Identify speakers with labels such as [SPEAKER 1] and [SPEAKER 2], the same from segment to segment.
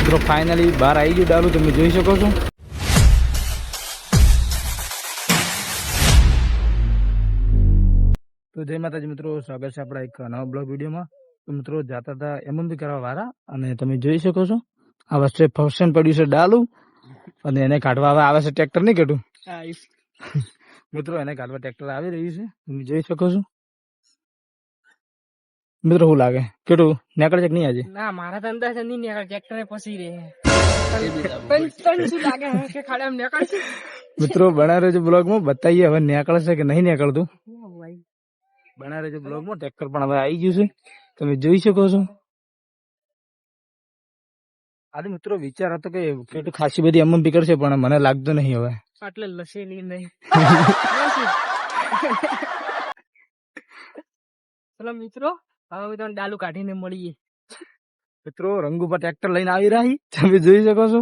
[SPEAKER 1] મિત્રો ફાઇનલી બહાર આવી ગયું ડાલું, તમે જોઈ શકો છો. તો જય માતાજી મિત્રો, સ્વાગત છે આપણા એક નવા બ્લોગ વિડીયોમાં. તો મિત્રો જતા હતા એમએમબી કરવા વાળા, અને તમે જોઈ શકો છો આ વસ્તુ ફંક્શન પડ્યું છે ડાલું, અને એને કાઢવા આવે છે ટ્રેક્ટર. નહીં કેટું મિત્રો, એને કાઢવા ટ્રેક્ટર આવી રહ્યું છે, તમે જોઈ શકો છો. મિત્રો શું લાગે કેટું નીકળે છે કે નહીં આજે?
[SPEAKER 2] ના, મારા તો અંદાજ નહીં નીકળે, ટ્રેક્ટરે ફસી રહે. શું લાગે કે ખાડા નીકળશે?
[SPEAKER 1] મિત્રો બના રહેજો બ્લોગમાં, બતાવીએ હવે નીકળશે કે નહીં નીકળતું. બના રહેજો બ્લોગમાં. ટ્રેક્ટર પણ હવે આવી ગયું છે, તમે જોઈ શકો છો. આજે મિત્રો વિચાર હતો કે કેટલું ખાસી બધી એમએમપી કરશે, પણ મને લાગતું નહીં હવે
[SPEAKER 2] આટલે લસેલી નહીં. ચલો મિત્રો, હવે તમે ડાલુ કાઢીને મળીએ.
[SPEAKER 1] મિત્રો રંગુપા ટ્રેક્ટર લઈને આવી રહી, તમે જોઈ શકો છો.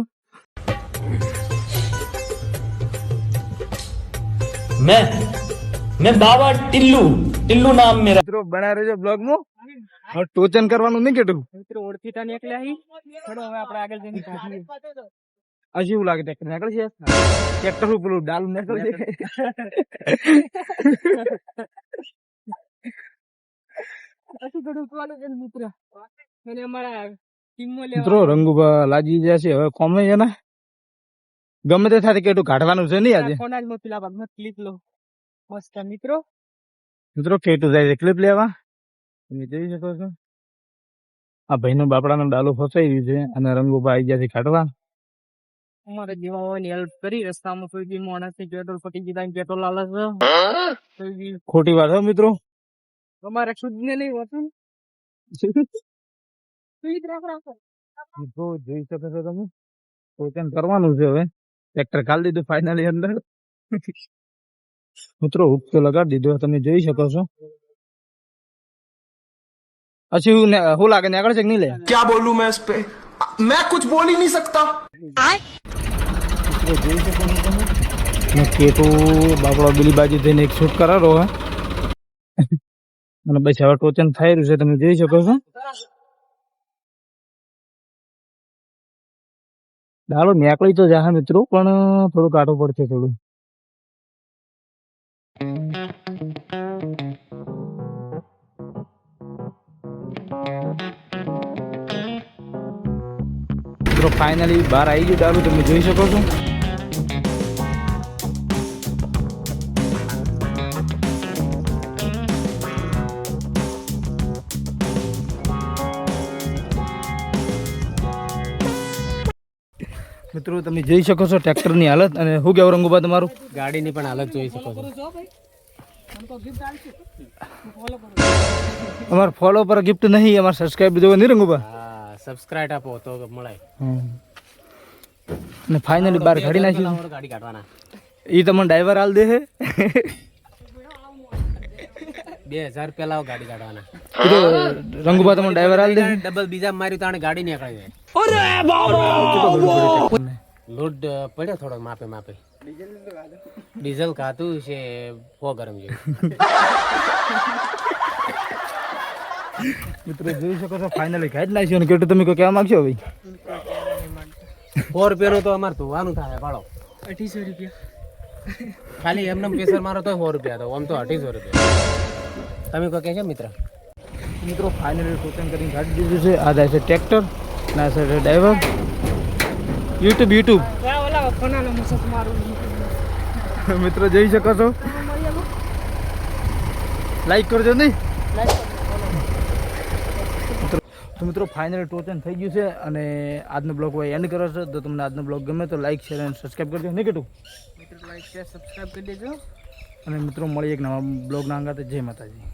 [SPEAKER 3] मैं बाबा टिल्लू नाम मेरा.
[SPEAKER 1] મિત્રો બના રહેજો બ્લોગમાં. હવે ટોચન કરવાનું નહીં કેટું.
[SPEAKER 2] મિત્રો ઓળખીતા નીકળ્યા અહીં. ચલો હવે આપણે આગળ જઈને કાઢીએ.
[SPEAKER 1] હજી એવું લાગે ટ્રેક્ટર નીકળે છે. ટ્રેક્ટર ઉપર પેલું ડાલું નીકળે છે. મિત્રો રંગુભા લાગી ગયા છે હવે કોમે છે ને, ગમે તે થાય કેટલું કાઢવાનું છે નહીં આજે.
[SPEAKER 2] પેલા ભાગમાં ક્લિપ લો મસ્ત મિત્રો.
[SPEAKER 1] મિત્રો કેટલું જાય છે ક્લિપ લેવા, તમે જોઈ શકો છો. આ ભાઈ નો બાપડાનો ડાલો ફસાઈ રહ્યું છે, અને રંગુભા આવી ગયા છે કાઢવા.
[SPEAKER 2] અમારે જેવા હોય ને હેલ્પ કરી. રસ્તામાં કોઈ બી માણસ ની પેટ્રોલ પટી ગઈ, પેટ્રોલ આલે છે.
[SPEAKER 1] ખોટી વાત હો મિત્રો.
[SPEAKER 2] તમારે શુદ્ધ ને નહીં હોતું.
[SPEAKER 1] મિત્રો જોઈ શકો છો તમે, ટોચન કરવાનું છે હવે. ટ્રેક્ટર ખાલી દીધું ફાઇનલી અંદર. મિત્રો હુક તો લગાડી દીધો, તમે જોઈ શકો છો. પછી હું લાગે નીકળે છે કે નહીં લે?
[SPEAKER 3] क्या बोलूं मैं इस पे, मैं कुछ बोल ही नहीं सकता.
[SPEAKER 1] મિત્રો જોઈ શકો છો તમે. કેટો બાપડો બીલી બાજુ થઈને એક શૂટ કરારો હે, અને પછી હવે ટોચન થઈ રહ્યું છે, તમે જોઈ શકો છો. ડાલો નીકળી તો જા મિત્રો, પણ થોડું કાઢવું પડશે થોડું. મિત્રો ફાઇનલી બહાર આવી ગયું ડાલું, તમે જોઈ શકો છો. મિત્રો તમે જોઈ શકો છો ટ્રેક્ટર ની હાલત, અને શું કેવું રંગુભા તમારું?
[SPEAKER 2] ગાડીની પણ હાલત જોઈ શકો છો.
[SPEAKER 1] અમારે ફોલો પર ગિફ્ટ નહીં, અમારે સબસ્ક્રાઇબ જોવો નહીં રંગુભા.
[SPEAKER 2] સબસ્ક્રાઇબ આપો તો મળે.
[SPEAKER 1] અને ફાઇનલી બહાર કાઢી નાખ્યું.
[SPEAKER 2] ગાડી કાઢવાના
[SPEAKER 1] એ તમને ડ્રાઈવર હાલ દે છે.
[SPEAKER 2] 2000 પેલા ગાડી કાઢવાના.
[SPEAKER 1] રંગુભા તમને ડ્રાઈવર હાલ દે.
[SPEAKER 2] ડબલ બીજા માર્યું તાણે ગાડી નીકળી જાય. લોડ પડ્યો થોડો માપે માપે. ડીઝલ ખાતું છે 100 ગરમ જેવું.
[SPEAKER 1] મિત્રો જોઈ શકો છો ફાઇનલી કાઢી નાખ્યું. અને કેટલું તમે કોઈ કહેવા માંગશો ભાઈ?
[SPEAKER 2] 100 રૂપિયા તો અમારે ધોવાનું થાય ભાડો. 2800 રૂપિયા ખાલી એમને પ્રેશર મારો તો 100 રૂપિયા તો આમ તો 2800 રૂપિયા. તમે કોઈ કહે છે મિત્ર?
[SPEAKER 1] મિત્રો ફાઇનલી ટોચન કરીને કાઢી દીધું છે. આ જાય છે ટ્રેક્ટર, ના છે ડ્રાઈવર. યુટ્યુબ મિત્રો જોઈ શકો છો. લાઈક કરજો નહીં. તો મિત્રો ફાઇનલી ટોચન થઈ ગયું છે, અને આજનો બ્લોગ હોય એન્ડ કરો છો. તો તમને આજનો બ્લોગ ગમે તો લાઈક શેર અને સબસ્ક્રાઈબ કરજો નહીં કેટું?
[SPEAKER 2] મિત્રો લાઈક શેર સબસ્ક્રાઇબ કરી દેજો.
[SPEAKER 1] અને મિત્રો મળી એક નવા બ્લોગના અંગાતે. જય માતાજી.